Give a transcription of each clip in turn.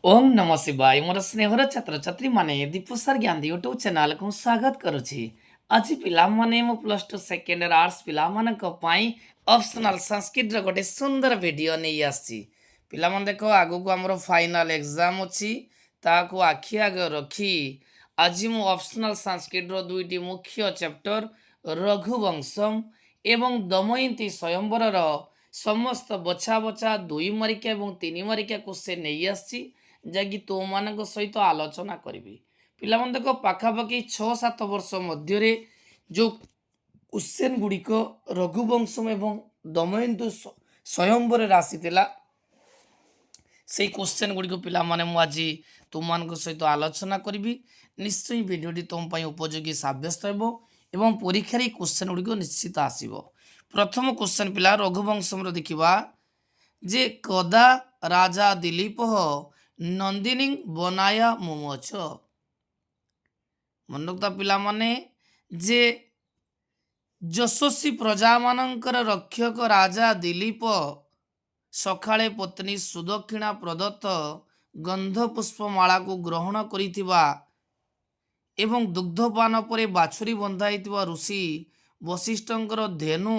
ओम नमः शिवाय मोर स्नेहर छात्र छात्री माने दीपसार ज्ञान यूट्यूब चैनल को स्वागत करुछि। आज पिला माने मो plus two second year arts पिला मानक पई ऑप्शनल संस्कृत रो गोटे सुंदर वीडियो नै आछि। पिला मन देखो आगु को हमरो फाइनल एग्जाम अछि ताको आखि आगे रखी आज मो ऑप्शनल संस्कृत रो दुईटी मुख्य चैप्टर रघुवंशम एवं दमयंती स्वयंवर रो समस्त बछा बछा दुई मारिका एवं तीन मारिका क्वेश्चन नै आछि ଯାକି ତୁମମାନଙ୍କ ସହିତ ଆଲୋଚନା କରିବି। ପିଲାମାନେ ଦେଖ ପାଖାପାଖି 6-7 ବର୍ଷ ମଧ୍ୟରେ ଯେଉଁ କ୍ୱେଶ୍ଚନ୍ ଗୁଡ଼ିକ ରଘୁବଂଶମ ଏବଂ ଦମୟନ୍ତୀ ସ୍ୱୟଂବରରେ ଆସିଥିଲା ସେଇ କ୍ୱେଶ୍ଚନ୍ ଗୁଡ଼ିକ ପିଲାମାନେ ମୁଁ ଆଜି ତୁମମାନଙ୍କ ସହିତ ଆଲୋଚନା କରିବି। ନିଶ୍ଚୟ ଭିଡ଼ିଓଟି ତୁମ ପାଇଁ ଉପଯୋଗୀ ସାବ୍ୟସ୍ତ ହେବ ଏବଂ ପରୀକ୍ଷାରେ এই କ୍ୱେଶ୍ଚନ୍ ଗୁଡ଼ିକ ନିଶ୍ଚିତ ଆସିବ। ପ୍ରଥମ କ୍ୱେଶ୍ଚନ୍ ପିଲା ରଘୁବଂଶମର ଦେଖିବା ଯେ କଦା ରାଜା ଦିলীପ ନନ୍ଦିନୀ ବନାୟା ମୁମୋଛ। ମନୋକ୍ତା ପିଲାମାନେ ଯେ ଯଶସ୍ୱୀ ପ୍ରଜାମାନଙ୍କର ରକ୍ଷକ ରାଜା ଦିলীପ ସକାଳେ ପତ୍ନୀ ସୁଦକ୍ଷିଣା ପ୍ରଦତ୍ତ ଗନ୍ଧ ପୁଷ୍ପମାଳାକୁ ଗ୍ରହଣ କରିଥିବା ଏବଂ ଦୁଗ୍ଧପାନ ପରେ ବାଛୁରୀ ବନ୍ଧା ହୋଇଥିବା ଋଷି ବଶିଷ୍ଠଙ୍କର ଧେନୁ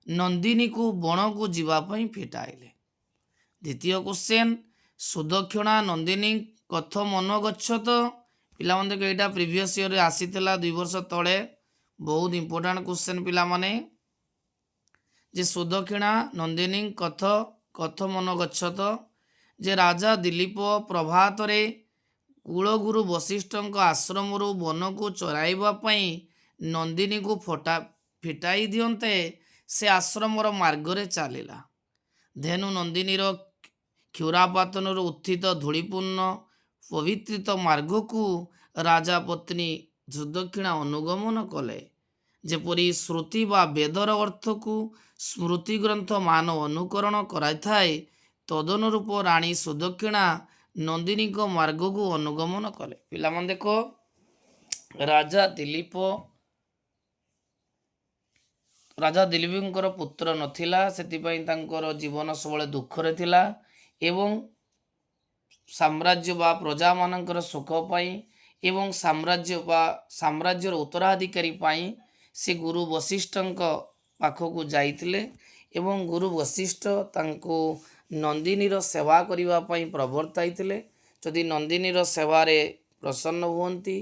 ନନ୍ଦିନୀକୁ ବଣକୁ ଯିବା ପାଇଁ ଫିଟାଇଲେ। ଦ୍ୱିତୀୟ କ୍ୱେଶ୍ଚନ୍ ସୁଦକ୍ଷିଣା ନନ୍ଦିନୀ କଥ ମନ ଗଚ୍ଛତ। ପିଲାମାନେ ଦେଖ ଏଇଟା ପ୍ରିଭିୟସ୍ ଇୟର୍ରେ ଆସିଥିଲା 2 ବର୍ଷ ତଳେ। ବହୁତ ଇମ୍ପୋର୍ଟାଣ୍ଟ କ୍ୱେଶ୍ଚନ୍ ପିଲାମାନେ ଯେ ସୁଦକ୍ଷିଣା ନନ୍ଦିନୀ କଥ ମନ ଗଚ୍ଛତ ଯେ ରାଜା ଦିলীପ ପ୍ରଭାତରେ କୁଳଗୁରୁ ବଶିଷ୍ଠଙ୍କ ଆଶ୍ରମରୁ ବନକୁ ଚରାଇବା ପାଇଁ ନନ୍ଦିନୀକୁ ଫିଟାଇ ଦିଅନ୍ତେ ସେ ଆଶ୍ରମର ମାର୍ଗରେ ଚାଲିଲା। ଧେନୁ ନନ୍ଦିନୀର କ୍ଷୁରାପାତନରୁ ଉତ୍ଥିତ ଧୂଳିପୂର୍ଣ୍ଣ ପବିତ୍ରିତ ମାର୍ଗକୁ ରାଜା ପତ୍ନୀ ସୁଦକ୍ଷିଣା ଅନୁଗମନ କଲେ। ଯେପରି ଶ୍ରୁତି ବା ବେଦର ଅର୍ଥକୁ ସ୍ମୃତି ଗ୍ରନ୍ଥ ମାନ ଅନୁକରଣ କରାଇଥାଏ ତଦନୁରୂପ ରାଣୀ ସୁଦକ୍ଷିଣା ନନ୍ଦିନୀଙ୍କ ମାର୍ଗକୁ ଅନୁଗମନ କଲେ। ପିଲାମାନେ ଦେଖ ରାଜା ଦିলীପଙ୍କର ପୁତ୍ର ନଥିଲା, ସେଥିପାଇଁ ତାଙ୍କର ଜୀବନ ସବୁବେଳେ ଦୁଃଖରେ ଥିଲା ଏବଂ ସାମ୍ରାଜ୍ୟ ବା ପ୍ରଜାମାନଙ୍କର ସୁଖ ପାଇଁ ଏବଂ ସାମ୍ରାଜ୍ୟର ଉତ୍ତରାଧିକାରୀ ପାଇଁ ସେ ଗୁରୁ ବଶିଷ୍ଠଙ୍କ ପାଖକୁ ଯାଇଥିଲେ ଏବଂ ଗୁରୁ ବଶିଷ୍ଠ ତାଙ୍କୁ ନନ୍ଦିନୀର ସେବା କରିବା ପାଇଁ ପ୍ରବର୍ତ୍ତାଇଥିଲେ। ଯଦି ନନ୍ଦିନୀର ସେବାରେ ପ୍ରସନ୍ନ ହୁଅନ୍ତି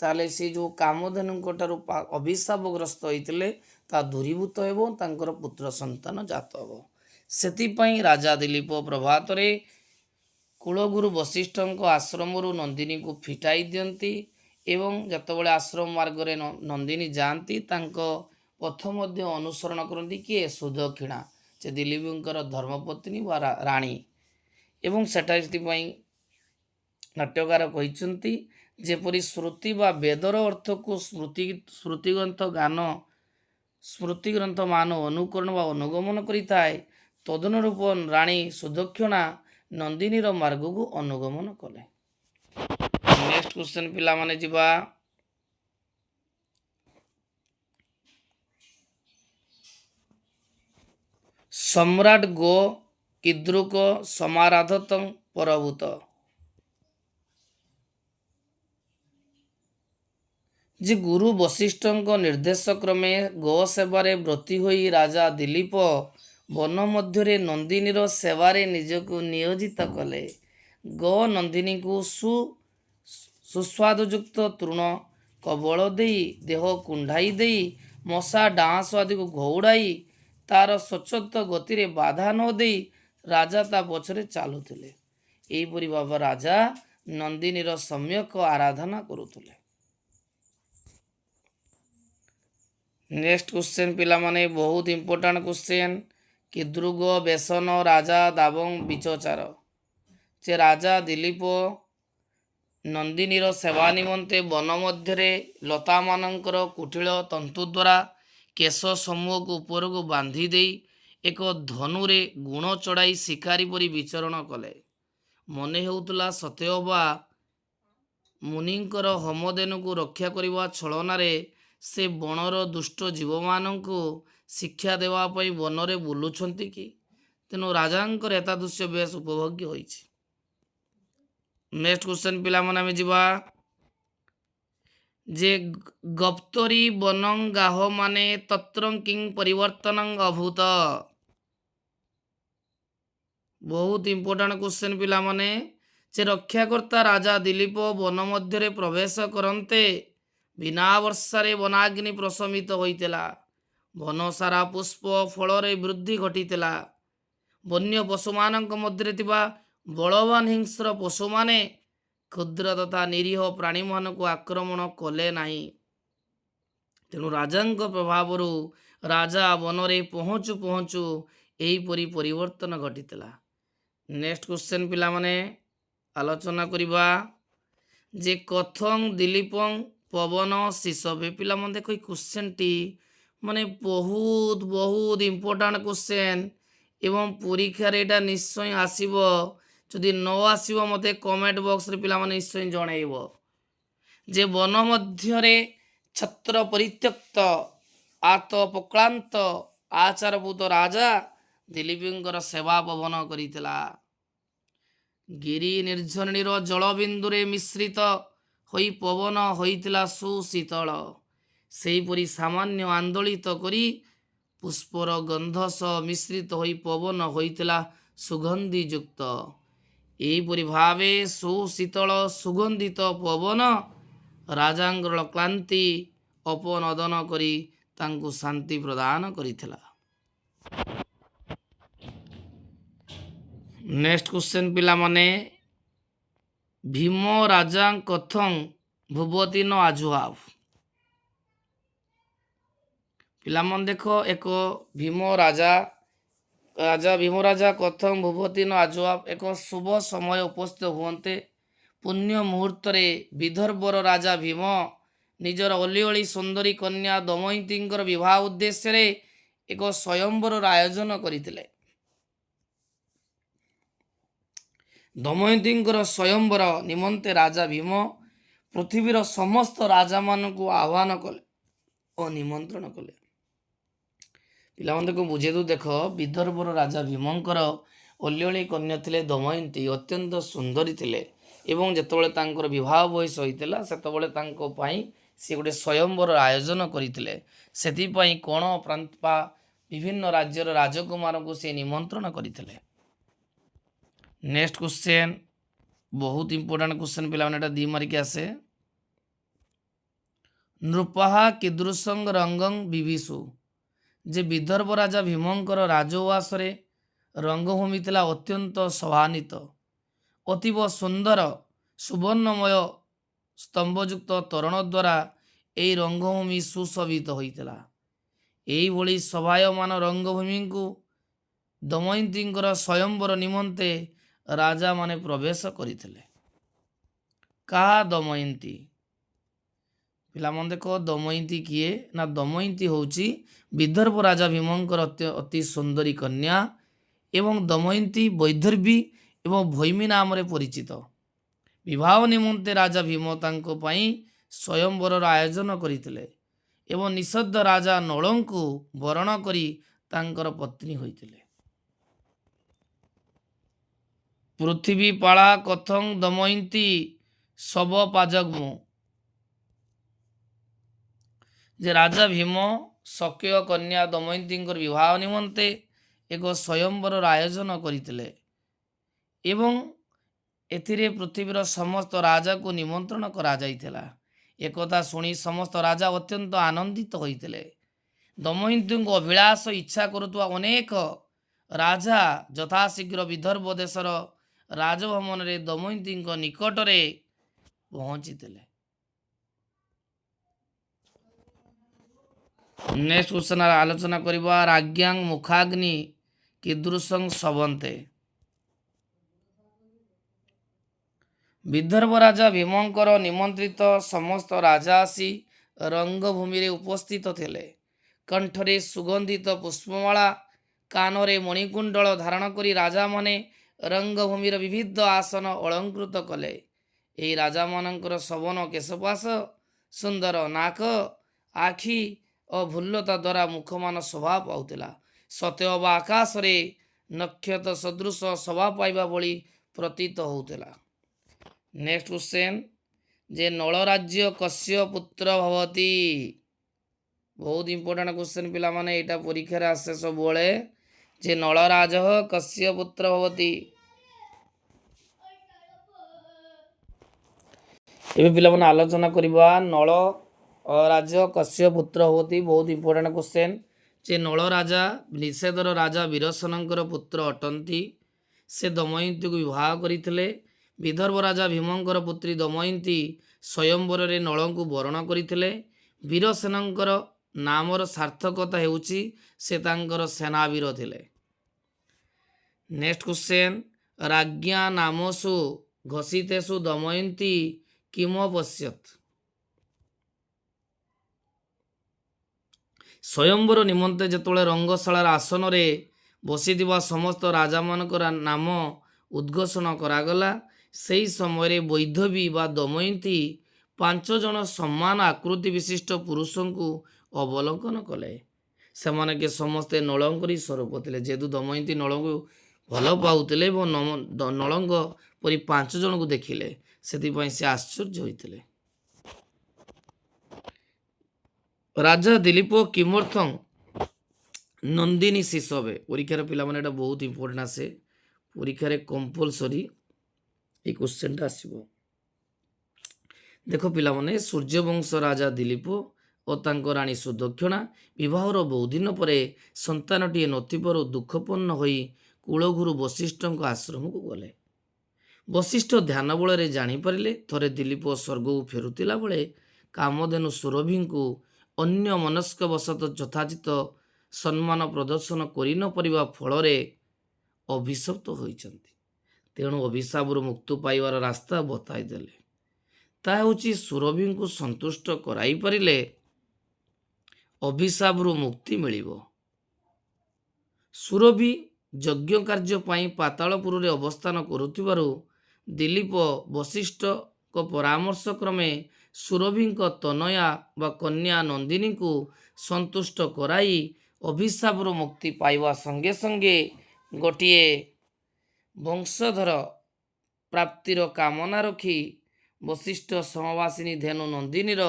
ତାହେଲେ ସେ ଯେଉଁ କାମଧେନୁଙ୍କ ଠାରୁ ଅଭିଶାପଗ୍ରସ୍ତ ହୋଇଥିଲେ ତା ଦୂରୀଭୂତ ହେବ, ତାଙ୍କର ପୁତ୍ର ସନ୍ତାନ ଜାତ ହେବ। ସେଥିପାଇଁ ରାଜା ଦିলীପ ପ୍ରଭାତରେ କୁଳଗୁରୁ ବଶିଷ୍ଠଙ୍କ ଆଶ୍ରମରୁ ନନ୍ଦିନୀକୁ ଫିଟାଇ ଦିଅନ୍ତି ଏବଂ ଯେତେବେଳେ ଆଶ୍ରମ ମାର୍ଗରେ ନନ୍ଦିନୀ ଯାଆନ୍ତି ତାଙ୍କ ପଥ ମଧ୍ୟ ଅନୁସରଣ କରନ୍ତି କିଏ? ସୁଦକ୍ଷିଣା, ଯେ ଦିলীପଙ୍କର ଧର୍ମପତ୍ନୀ ବା ରାଣୀ। ଏବଂ ସେଟା ସେଥିପାଇଁ ନାଟ୍ୟକାର କହିଛନ୍ତି ଯେପରି ଶ୍ରୁତି ବା ବେଦର ଅର୍ଥକୁ ସ୍ମୃତିଗ୍ରନ୍ଥ ମାନ ଅନୁକରଣ ବା ଅନୁଗମନ କରିଥାଏ ତଦନୁରୂପ ରାଣୀ ସୁଦକ୍ଷିଣା ନନ୍ଦିନୀର ମାର୍ଗକୁ ଅନୁଗମନ କଲେ। ନେକ୍ସଟ କ୍ୱେଶ୍ଚନ୍ ପିଲାମାନେ ଯିବା। ସମ୍ରାଟ ଗୋ କିଦୃକ ସମାରାଧତଂ ପରଭୂତ। ଯେ ଗୁରୁ ବଶିଷ୍ଠଙ୍କ ନିର୍ଦ୍ଦେଶ କ୍ରମେ ଗୋ ସେବାରେ ବ୍ରତୀ ହୋଇ ରାଜା ଦିলীପ ବନ ମଧ୍ୟରେ ନନ୍ଦିନୀର ସେବାରେ ନିଜକୁ ନିୟୋଜିତ କଲେ। ଗୋ ନନ୍ଦିନୀକୁ ସୁସ୍ୱାଦୁଯୁକ୍ତ ତୃଣ କବଳ ଦେଇ ଦେହ କୁଣ୍ଢାଇ ଦେଇ ମଶା ଡାଁସ ଆଦିକୁ ଘଉଡ଼ାଇ ତାର ସ୍ୱଚ୍ଛତ ଗତିରେ ବାଧା ନ ଦେଇ ରାଜା ତା ପଛରେ ଚାଲୁଥିଲେ। ଏହିପରି ଭାବରେ ରାଜା ନନ୍ଦିନୀର ସମ୍ୟକ ଆରାଧନା କରୁଥିଲେ। ନେକ୍ସଟ କ୍ୱେଶ୍ଚନ୍ ପିଲାମାନେ ବହୁତ ଇମ୍ପୋର୍ଟାଣ୍ଟ କ୍ୱେଶ୍ଚନ୍। କିଦୃଗ ବେସନ ରାଜା ଦାବଂ ବିଚଚାର। ଯେ ରାଜା ଦିলীପ ନନ୍ଦିନୀର ସେବା ନିମନ୍ତେ ବନ ମଧ୍ୟରେ ଲତାମାନଙ୍କର କୁଟିଳ ତନ୍ତୁ ଦ୍ୱାରା କେଶ ସମୂହକୁ ଉପରକୁ ବାନ୍ଧି ଦେଇ ଏକ ଧନୁରେ ଗୁଣ ଚଢ଼ାଇ ଶିକାରୀ ପରି ବିଚରଣ କଲେ। ମନେ ହେଉଥିଲା ସତେଅବା ମୁନିଙ୍କର ହୋମଧେନୁକୁ ରକ୍ଷା କରିବା ଛଳନାରେ ସେ ବଣର ଦୁଷ୍ଟ ଜୀବମାନଙ୍କୁ ଶିକ୍ଷା ଦେବା ପାଇଁ ବନରେ ବୁଲୁଛନ୍ତି କି? ତେଣୁ ରାଜାଙ୍କର ଏତାଦୃଶ୍ୟ ବେଶ ଉପଭୋଗ୍ୟ ହୋଇଛି। नेक्स्ट क्वेश्चन पिला मन आम जा जे गप्तरी बनंग गाह माने तत्रं किं परिवर्तनं अभूत। बहुत इंपोर्टेंट क्वेश्चन पिला माने जे रक्षाकर्ता राजा दिलीप वन मध्य प्रवेश करते बिना वर्षारे वनाग्नि प्रशमित होइतिला। वन सारा पुष्प फल वृद्धि घटीतिला। वन्य पशु मानक मध्य बलवान हिंस्र पशु माने क्षुद्र तथा निरीह प्राणी मान को आक्रमण कले नाही। तेणु राजा प्रभाव राजा वनरे पहुँचु पहुँचु यहीपरी परिवर्तन घटीतिला। नेक्स्ट क्वेश्चन पिला माने आलोचना करिबा जे कथं दिलीपं पवन शिशवे। पिला मन देखो क्वेश्चन टी माने बहुत बहुत इंपोर्टेंट क्वेश्चन एवं परीक्षा एटा निश्चय आसीबो। जदि न आसीबो मते कमेंट बॉक्स रे पिला माने निश्चय जणाइबो। जे वन मध्यरे छत्र परित्यक्त आत पक्लांत आचारभूत राजा दिलीपींकर सेवा पवन करितला। गिरी निर्झरणीर जलबिंदुरे मिश्रित होई पवन होइतिला सुशीतल। सेहीपरि सामान्य आंदोलित करी पुष्पर गंध सह मिश्रित होई पवन होइतिला सुगंधि युक्त। एहीपरि भावे सुशीतल सुगंधित पवन राजांगर क्लांति अपनदन करी तांकु शांति प्रदान करिथिला। नेक्स्ट क्वेश्चन पिला माने भीम राजा कथं भुवती न आजुहाव। पिला मन देखो एक भीम राजा भीम राजा कथं भुवती न आजुहाव एक शुभ समय उपस्थित हुए पुण्य मुहूर्त विदर्भर राजा भीम निजर अली अली सुंदरी कन्या दमयंती विवाह उद्देश्य एक स्वयंवर आयोजन करते। दमयंती स्वयंवर निमंते राजा भीम पृथ्वीर समस्त राजा मान को आह्वान कले और निमंत्रण कले। पिला को बुझे दू देख विदर्भर राजा भीमंकर अली अली कन्या थिले दमयंती अत्यंत सुंदरी थिले एवं जेतबेले तांकर विवाह बयस होइतिला सेतबेले तांको पई से गोटे स्वयंवर आयोजन करते। से कोण प्रांत विभिन्न राज्यर राजकुमार को से निमंत्रण करते। नेक्स्ट क्वेश्चन बहुत इंपोर्टेंट क्वेश्चन पिला माने दी मारिक आसे नृपहा कीदृशं रंगं विविशु। जे विदर्भ राजा भीमंकर राजउवास रंगभूमि थिला अत्यंत शोभान्वित अतीव सुंदर सुवर्णमय स्तंभयुक्त तोरण द्वारा यही रंगभूमि सुशोभित होइतिला। एही भली शोभायमान रंगभूमि को दमयंती स्वयंवर निमंते राजा माने प्रवेश करथिले। कहा दमयंती। पिला मन देखो दमयंती किए ना दमयंती होची विदर्भ राजा भीमंकर अति सुंदरी कन्या एवं दमयंती वैदर्भी एवं भैमी नाम रे परिचित। विवाह निमंते राजा भीम तांको पई स्वयंवर आयोजन करथिले एवं निषद्ध राजा नळंकु वरण करी तांकर पत्नी होइतिले। पृथ्वी पाला कथं दमयंती सब पाजगमु। जे राजा भीम सख्य कन्या दमयंती विवाह निमंते एक स्वयंवर आयोजन करथिले एवं एथिरे पृथ्वीर समस्त राजा को निमंत्रण करा जाइथिला। एकथा शुणी समस्त राजा अत्यंत आनंदित होइतिले। दमयंती अभिलाष इच्छा करुवा अनेक राजा यथाशीघ्र विदर्भ देशर राजभवन रे दमयंती निकट रे पहुंचीतिले। नेक्स्ट क्वेश्चन आलोचना करिबा राज्ञां मुखाग्नि कीदृशं शोभन्ते। विदर्भ राजा भीमंकर निमंत्रित समस्त राजा आसी रंगभूमि रे उपस्थित थिले। कंठरे सुगंधित पुष्पमाला कानरे मणिकुंडल धारण करी राजा माने रंगभूमिर विविध आसन अलंकृत कले। एही राजा मानकर शोभन केशपाश सुंदर नाक आखि और भूलता द्वारा मुखमान शोभा पाउतिला। सतेअब आकाश रे नक्षत्र सदृश शोभा पाइबा भली प्रतीत होउतिला। नेक्स्ट क्वेश्चन जे नल राज्य कस्य पुत्र भवति बहुत इंपोर्टेंट क्वेश्चन पिला माने एटा परीक्षा रे आसे सब बोले जे नल राज कस्य पुत्र भवति एबे पिला माने आलोचना करबा नल राज्य कस्य पुत्र भवति बहुत इंपोर्टेंट क्वेश्चन जे नल राजा निषेधर राजा वीरसेनंकर पुत्र अटंती से दमयंती को विवाह करथिले विदर्भ राजा भीमंकर पुत्री दमयंती स्वयंवर रे नल को वरण करथिले वीरसेनंकर नामर सार्थकता हेउची से तांकर सेनावीर थिले। नेक्स्ट क्वेश्चन राज्ञा नामसु घोषितेषु दमयंती किम पश्यत स्वयंवर निमंते जेतोले रंगशालार आसन रे बसिथिबा समस्त राजा मानकर नाम उद्घोषण करागला सेही समय वैधवी बा दमयंती 5 जन समान आकृति विशिष्ट पुरुषों को अवलोकन कले सेमाने के समस्ते नलंकरी स्वरूप थिले जेतु दमयंती नल को भल पाउथिले नलंग परी 5 जन को देखिले सेति से आश्चर्य होइथिले। राजा दिलीप किमर्थं नंदिनी शिशवे परीक्षार पिला माने बहुत इंपोर्टेंट आसे परीक्षार कंपलसरी ये क्वेश्चन आसो देख पिला माने सूर्यवंश राजा दिलीप और तांको राणी सुदक्षिणा विवाहर बहु दिन पर संतानटीए नथिबारु दुखपन्न होई कुलगुरु वशिष्ठ आश्रम को गले वशिष्ठ ध्यान बल जानीपारे थरे दिलीप स्वर्ग को फेरुला बेले कामधेनु सुरभि को अन्य मनस्क वशत यथाचित सम्मान प्रदर्शन करि न परिबा फल अभिशप्त होइचंती तेणु अभिशाप मुक्त पाइबार रास्ता बताई देले ता होची सुरभि को संतुष्ट कराई परिले अभिशाप मुक्ति मिलिबो। सुरभि यज्ञ कार्य पाई पातालपुर रे अवस्थान करुथिबारु दिलीप वशिष्ठ को परामर्श क्रमे सुरभि तनया व कन्या नंदिनी को संतुष्ट कराई अभिशाप मुक्ति पाइबा संगे संगे गोटिए वंशधर प्राप्तिर कामना रखी वशिष्ठ समवासिनी धेनु नंदिनीर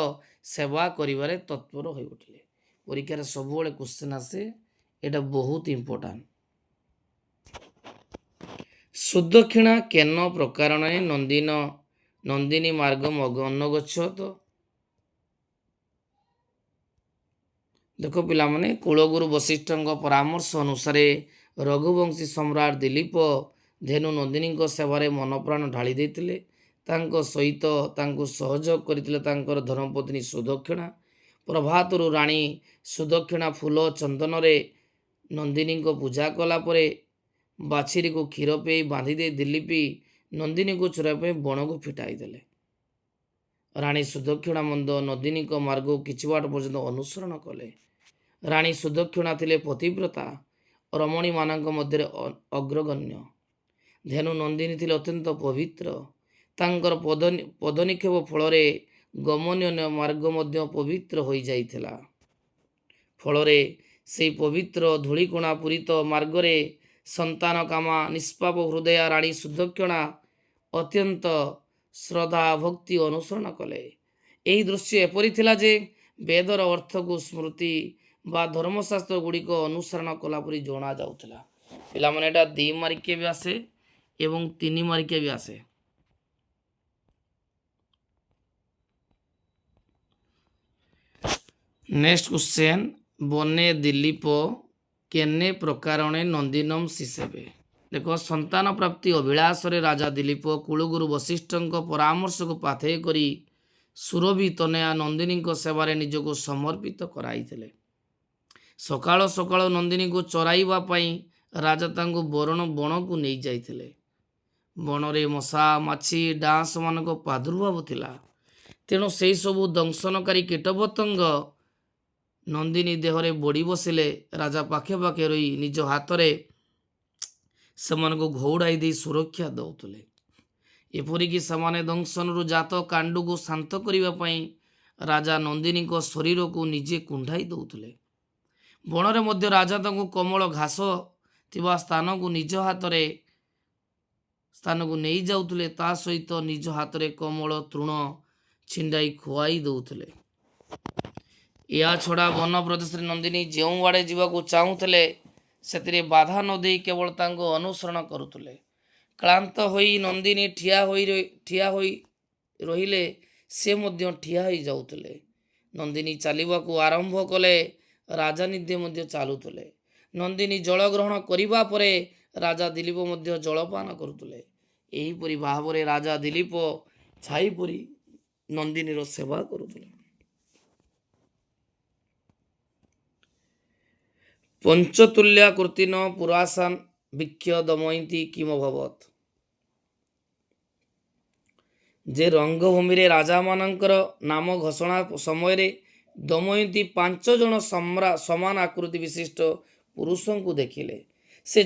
सेवा करिबारे तत्पर होई उठिले। परीक्षार सब क्वेश्चन आसे एटा बहुत इंपोर्टेंट। सुदक्षिणा केन प्रकारण नंदिनी मार्ग अनगछ तो देख पिला माने कुलगुरु वशिष्ठ परामर्श अनुसार रघुवंशी सम्राट दिलीप धेनु नंदिनी सेवारे मन प्राण ढाली देथिले तांको सहित तांको सहयोग करथिले तांकर धर्मपत्नी सुदक्षिणा प्रभातरु राणी सुदक्षिणा फूल चंदन रे नंदिनी को पूजा कला परे बाछिरी को क्षीर पे बांधी दे दिलीपी नंदिनी को चुरा पे बण को फिटाई देले। राणी सुदक्षिणा मंद नंदिनी को मार्ग किछि बाट पर्यंत अनुसरण कले। राणी सुदक्षिणा थिले पतिव्रता रमणी मानक मध्य अग्रगण्य धेनु नंदिनी थिले अत्यंत पवित्र तांकर पदनिक्षेप फल गमनीय मार्ग मध्य पवित्र हो जाइथिला फल से पवित्र धूलिकोणा पूरित मार्गरे संतान कामा निष्पाप हृदय राणी सुदक्षिणा अत्यंत श्रद्धा भक्ति अनुसरण कले। यही दृश्य एपरी थिला जे वेदर अर्थ को स्मृति बा धर्मशास्त्र गुड़िक अनुसरण कलापरी जना जाउथिला। पिला माने एटा 2 मार्किया भी आसे एवं 3 मार्किया भी आसे। नेक्स्ट क्वेश्चन बने दिलीप केने प्रकारणे नंदिनम शिशेबे देखो संतान प्राप्ति अभिलाष रे राजा दिलीप कुलगुरु वशिष्ठ परामर्श को पाथेय करी सुरभि तनया नंदिनी सेवारे निजको समर्पित कराइथिले। सकाळ सकाळ नंदिनी को चराइबा पई राजा तांको बरण बण को नहीं जाइथिले। बणरे मशा माछी डांस मानक प्रादुर्भाव थिला तेणु से सबु दंशनकारी कीटपतंग नंदिनी देहरे बड़ी बसिले राजा पाखे पाखे रही निज हाथ में से घौड़ाई दे सुरक्षा दौले एपरिकी से दंशन जात कांडू को शांत करने राजा नंदिनी को शरीर को निजे कुंडाई दौले। बणरे मध्य राजा कमल घास थिबा स्थान को निज हाथ में ସ୍ଥାନକୁ ନେଇ ଯାଉଥିଲେ, ତା ସହିତ ନିଜ ହାତରେ କମଳ ତୃଣ ଛିଣ୍ଡାଇ ଖୁଆଇ ଦେଉଥିଲେ। ଏହା ଛଡ଼ା ବନ ପ୍ରଦେଶରେ ନନ୍ଦିନୀ ଯେଉଁଆଡ଼େ ଯିବାକୁ ଚାହୁଁଥିଲେ ସେଥିରେ ବାଧା ନ ଦେଇ କେବଳ ତାଙ୍କୁ ଅନୁସରଣ କରୁଥିଲେ। କ୍ଳାନ୍ତ ହୋଇ ନନ୍ଦିନୀ ଠିଆ ହୋଇ ରହିଲେ ସେ ମଧ୍ୟ ଠିଆ ହୋଇଯାଉଥିଲେ। ନନ୍ଦିନୀ ଚାଲିବାକୁ ଆରମ୍ଭ କଲେ, ରାଜା ନିଜେ ମଧ୍ୟ ଚାଲୁଥିଲେ। ନନ୍ଦିନୀ ଜଳ ଗ୍ରହଣ କରିବା ପରେ ରାଜା ଦିলীପ ମଧ୍ୟ ଜଳପାନ କରୁଥିଲେ। ଏହିପରି ଭାବରେ ରାଜା ଦିলীପ ଛାଇ ପରି ନନ୍ଦିନୀର ସେବା କରୁଥିଲେ। ପଞ୍ଚତୁଲ୍ୟା କୃତିନ ପୁରାସାନ ବିକ୍ଷ ଦମୟନ୍ତୀ କିମଭବତ୍। ଯେ ରଙ୍ଗଭୂମିରେ ରାଜାମାନଙ୍କର ନାମ ଘୋଷଣା ସମୟରେ ଦମୟନ୍ତୀ 5 ଜଣ ସମାନ ଆକୃତି ବିଶିଷ୍ଟ ପୁରୁଷଙ୍କୁ ଦେଖିଲେ। ସେ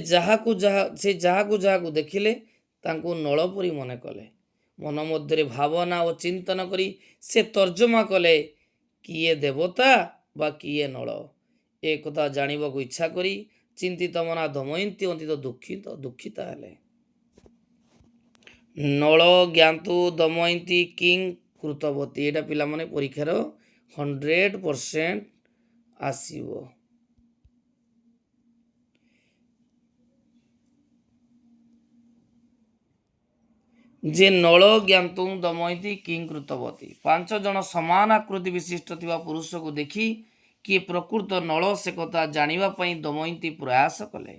ଯାହାକୁ ଦେଖିଲେ ତାଙ୍କୁ ନଳ ପରି ମନେ କଲେ। ମନ ମଧ୍ୟରେ ଭାବନା ଓ ଚିନ୍ତନ କରି ସେ ତର୍ଜମା କଲେ, କିଏ ଦେବତା ବା କିଏ ନଳ। ଏ କଥା ଜାଣିବାକୁ ଇଚ୍ଛା କରି ଚିନ୍ତିତ ମନା ଦମୟନ୍ତୀ ଅତୀତ ଦୁଃଖିତା ହେଲେ। ନଳ ଜ୍ଞାତୁ ଦମୟନ୍ତୀ କିଂ କୃତବତୀ। ଏଇଟା ପିଲାମାନେ ପରୀକ୍ଷାର 100% ଆସିବ। ଯେ ନଳ ଜ୍ଞାତୁ ଦମୟନ୍ତୀ କିଂ କୃତବତୀ। 5 ଜଣ ସମାନ ଆକୃତି ବିଶିଷ୍ଟ ଥିବା ପୁରୁଷକୁ ଦେଖି କିଏ ପ୍ରକୃତ ନଳ ସେ କଥା ଜାଣିବା ପାଇଁ ଦମୟନ୍ତୀ ପ୍ରୟାସ କଲେ।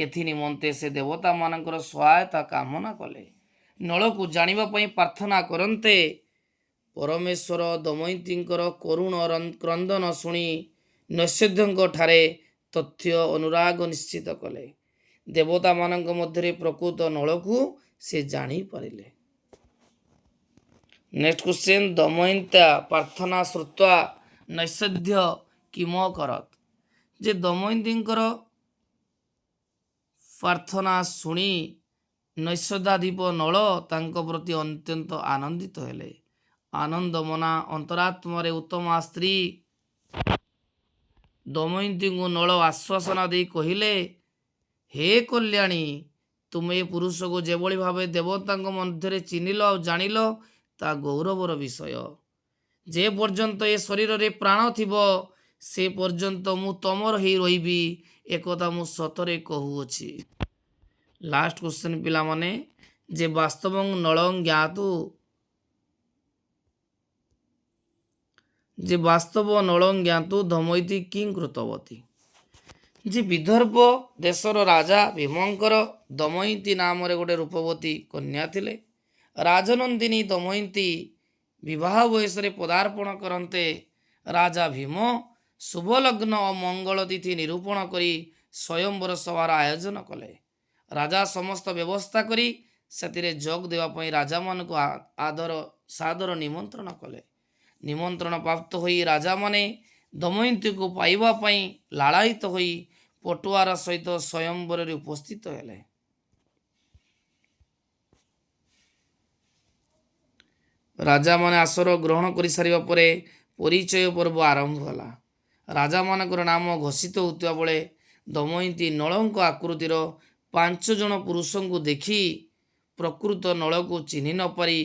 ଏଥି ନିମନ୍ତେ ସେ ଦେବତାମାନଙ୍କର ସହାୟତା କାମନା କଲେ। ନଳକୁ ଜାଣିବା ପାଇଁ ପ୍ରାର୍ଥନା କରନ୍ତେ ପରମେଶ୍ୱର ଦମୟନ୍ତୀଙ୍କର କରୁଣ କ୍ରନ୍ଦନ ଶୁଣି ନୈଷଧଙ୍କ ଠାରେ ତଥ୍ୟ ଅନୁରାଗ ନିଶ୍ଚିତ କଲେ। ଦେବତାମାନଙ୍କ ମଧ୍ୟରେ ପ୍ରକୃତ ନଳକୁ ସେ ଜାଣିପାରିଲେ। ନେକ୍ସଟ କ୍ୱେଶ୍ଚନ, ଦମୟନ୍ତା ପ୍ରାର୍ଥନା ଶ୍ରୁତ୍ୱା ନୈଷଧ୍ୟ କିମ କରତ୍। ଯେ ଦମୟନ୍ତୀଙ୍କର ପ୍ରାର୍ଥନା ଶୁଣି ନୈଷଧାଧିପ ନଳ ତାଙ୍କ ପ୍ରତି ଅତ୍ୟନ୍ତ ଆନନ୍ଦିତ ହେଲେ। ଆନନ୍ଦମନା ଅନ୍ତରାତ୍ମାରେ ଉତ୍ତମା ସ୍ତ୍ରୀ ଦମୟନ୍ତୀଙ୍କୁ ନଳ ଆଶ୍ୱାସନା ଦେଇ କହିଲେ, ହେ କଲ୍ୟାଣୀ, ତୁମେ ଏ ପୁରୁଷକୁ ଯେଭଳି ଭାବେ ଦେବତାଙ୍କ ମଧ୍ୟରେ ଚିହ୍ନିଲ ଆଉ ଜାଣିଲ ତା ଗୌରବର ବିଷୟ। ଯେ ପର୍ଯ୍ୟନ୍ତ ଏ ଶରୀରରେ ପ୍ରାଣ ଥିବ ସେ ପର୍ଯ୍ୟନ୍ତ ମୁଁ ତମର ହେଇ ରହିବି, ଏକଥା ମୁଁ ସତରେ କହୁଅଛି। ଲାଷ୍ଟ କ୍ୱେଶ୍ଚନ ପିଲାମାନେ, ଯେ ବାସ୍ତବଂ ନଳଂ ଜ୍ଞାତୁ। ଯେ ବାସ୍ତବ ନଳଂ ଜ୍ଞାତୁ ଦମୟନ୍ତୀ କିଂ କୃତବତୀ। ଯେ ବିଦର୍ଭ ଦେଶର ରାଜା ଭୀମଙ୍କର ଦମୟନ୍ତୀ ନାମରେ ଗୋଟେ ରୂପବତୀ କନ୍ୟା ଥିଲେ। ରାଜନନ୍ଦିନୀ ଦମୟନ୍ତୀ ବିବାହ ବୟସରେ ପଦାର୍ପଣ କରନ୍ତେ ରାଜା ଭୀମ ଶୁଭଲଗ୍ନ ଓ ମଙ୍ଗଳ ତିଥି ନିରୂପଣ କରି ସ୍ୱୟଂବର ସଭାର ଆୟୋଜନ କଲେ। ରାଜା ସମସ୍ତ ବ୍ୟବସ୍ଥା କରି ସେଥିରେ ଯୋଗ ଦେବା ପାଇଁ ରାଜାମାନଙ୍କୁ ସାଦର ନିମନ୍ତ୍ରଣ କଲେ। ନିମନ୍ତ୍ରଣ ପ୍ରାପ୍ତ ହୋଇ ରାଜାମାନେ ଦମୟନ୍ତୀକୁ ପାଇବା ପାଇଁ ଲାଳାୟିତ ହୋଇ ପଟୁଆର ସହିତ ସ୍ୱୟଂବରରେ ଉପସ୍ଥିତ ହେଲେ। ରାଜାମାନେ ଆସର ଗ୍ରହଣ କରିସାରିବା ପରେ ପରିଚୟ ପର୍ବ ଆରମ୍ଭ ହେଲା। ରାଜାମାନଙ୍କର ନାମ ଘୋଷିତ ହେଉଥିବା ବେଳେ ଦମୟନ୍ତୀ ନଳଙ୍କ ଆକୃତିର 5 ଜଣ ପୁରୁଷଙ୍କୁ ଦେଖି ପ୍ରକୃତ ନଳକୁ ଚିହ୍ନି ନ ପାରି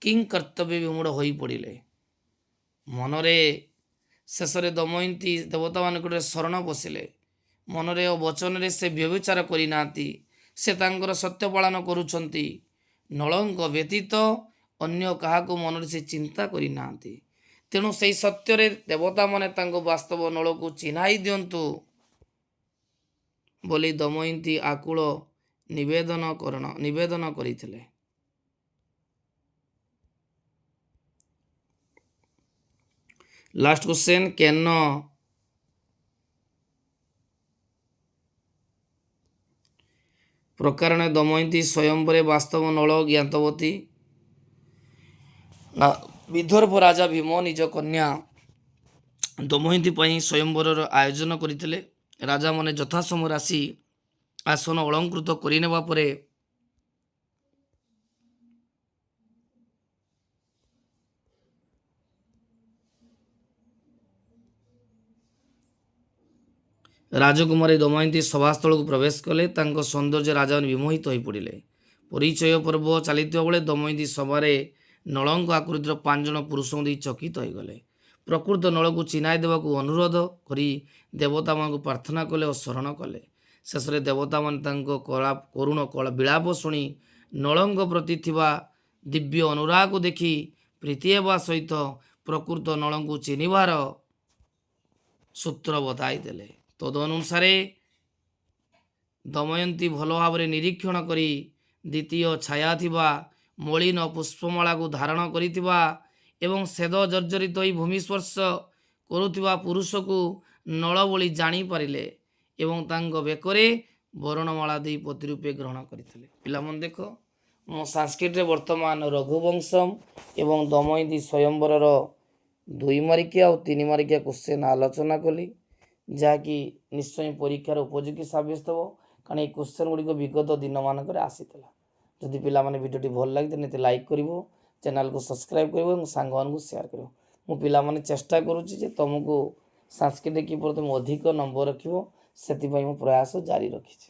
କିଂ କର୍ତ୍ତବ୍ୟ ବିମୂଢ଼ ହୋଇ ପଡ଼ିଲେ। ମନରେ ଶେଷରେ ଦମୟନ୍ତୀ ଦେବତାମାନଙ୍କର ଶରଣ ବସିଲେ। ମନରେ ଓ ବଚନରେ ସେ ବ୍ୟଭିଚାର କରିନାହାନ୍ତି। ସେ ତାଙ୍କର ସତ୍ୟ ପାଳନ କରୁଛନ୍ତି। ନଳଙ୍କ ବ୍ୟତୀତ ଅନ୍ୟ କାହାକୁ ମନରେ ସେ ଚିନ୍ତା କରିନାହାନ୍ତି। ତେଣୁ ସେହି ସତ୍ୟରେ ଦେବତାମାନେ ତାଙ୍କୁ ବାସ୍ତବ ନଳକୁ ଚିହ୍ନାଇ ଦିଅନ୍ତୁ ବୋଲି ଦମୟନ୍ତୀ ଆକୁଳ ନିବେଦନ କରିଥିଲେ। ଲାଷ୍ଟ କ୍ୱେଶ୍ଚନ, କେନ ପ୍ରକାରଣେ ଦମୟନ୍ତୀ ସ୍ୱୟଂବରେ ବାସ୍ତବ ନଳ ଜ୍ଞାତବତୀ। ନା, ବିଦର୍ଭ ରାଜା ଭୀମ ନିଜ କନ୍ୟା ଦମୟନ୍ତୀ ପାଇଁ ସ୍ୱୟଂବରର ଆୟୋଜନ କରିଥିଲେ। ରାଜାମାନେ ଯଥା ସମୟରେ ଆସି ଆସନ ଅଳଙ୍କୃତ କରିନେବା ପରେ ରାଜକୁମାରୀ ଦମୟନ୍ତୀ ସଭାସ୍ଥଳକୁ ପ୍ରବେଶ କଲେ। ତାଙ୍କ ସୌନ୍ଦର୍ଯ୍ୟ ରାଜାମାନେ ବିମୋହିତ ହୋଇପଡ଼ିଲେ। ପରିଚୟ ପର୍ବ ଚାଲିଥିବା ବେଳେ ଦମୟନ୍ତୀ ସଭାରେ ନଳଙ୍କ ଆକୃତିର 5 ଜଣ ପୁରୁଷଙ୍କୁ ଦେଇ ଚକିତ ହୋଇଗଲେ। ପ୍ରକୃତ ନଳକୁ ଚିହ୍ନାଇ ଦେବାକୁ ଅନୁରୋଧ କରି ଦେବତାମାନଙ୍କୁ ପ୍ରାର୍ଥନା କଲେ ଓ ଶରଣ କଲେ। ଶେଷରେ ଦେବତାମାନେ ତାଙ୍କ କରୁଣ ବିଳାପ ଶୁଣି ନଳଙ୍କ ପ୍ରତି ଥିବା ଦିବ୍ୟ ଅନୁରାଗ ଦେଖି ପ୍ରୀତି ହେବା ସହିତ ପ୍ରକୃତ ନଳଙ୍କୁ ଚିହ୍ନିବାର ସୂତ୍ର ବତାଇ ଦେଲେ। ତଦନୁସାରେ ଦମୟନ୍ତୀ ଭଲ ଭାବରେ ନିରୀକ୍ଷଣ କରି ଦ୍ୱିତୀୟ ଛାୟା ଥିବା ମଳିନ ପୁଷ୍ପମାଳାକୁ ଧାରଣ କରିଥିବା ଏବଂ ସେଦ ଜର୍ଜରିତ ହୋଇ ଭୂମି ସ୍ପର୍ଶ କରୁଥିବା ପୁରୁଷକୁ ନଳ ବୋଲି ଜାଣିପାରିଲେ ଏବଂ ତାଙ୍କ ବେକରେ ବରଣମାଳା ଦେଇ ପତି ରୂପେ ଗ୍ରହଣ କରିଥିଲେ। ପିଲାମାନେ ଦେଖ, ମୁଁ ସାଂସ୍କ୍ରିଟରେ ବର୍ତ୍ତମାନ ରଘୁବଂଶମ ଏବଂ ଦମୟନ୍ତୀ ସ୍ୱୟଂବରର 2 ମାର୍କିଆ ଆଉ 3 ମାର୍କିଆ କ୍ୱେଶ୍ଚନ୍ ଆଲୋଚନା କଲି, ଯାହାକି ନିଶ୍ଚୟ ପରୀକ୍ଷାର ଉପଯୋଗୀ ସାବ୍ୟସ୍ତ ହେବ, କାରଣ এই କ୍ୱେଶ୍ଚନ୍ ଗୁଡ଼ିକ ବିଗତ ଦିନମାନଙ୍କରେ ଆସିଥିଲା। ଯଦି ପିଲାମାନେ ଭିଡ଼ିଓଟି ଭଲ ଲାଗିଥାଏ ନିହାତି ଲାଇକ୍ କରିବ, ଚ୍ୟାନେଲକୁ ସବସ୍କ୍ରାଇବ୍ କରିବ ଏବଂ ସାଙ୍ଗମାନଙ୍କୁ ସେୟାର କରିବ। ମୁଁ ପିଲାମାନେ ଚେଷ୍ଟା କରୁଛି ଯେ ତୁମକୁ ସାଂସ୍କ୍ରିଟରେ କିପରି ତୁମେ ଅଧିକ ନମ୍ବର ରଖିବ, ସେଥିପାଇଁ ମୁଁ ପ୍ରୟାସ ଜାରି ରଖିଛି।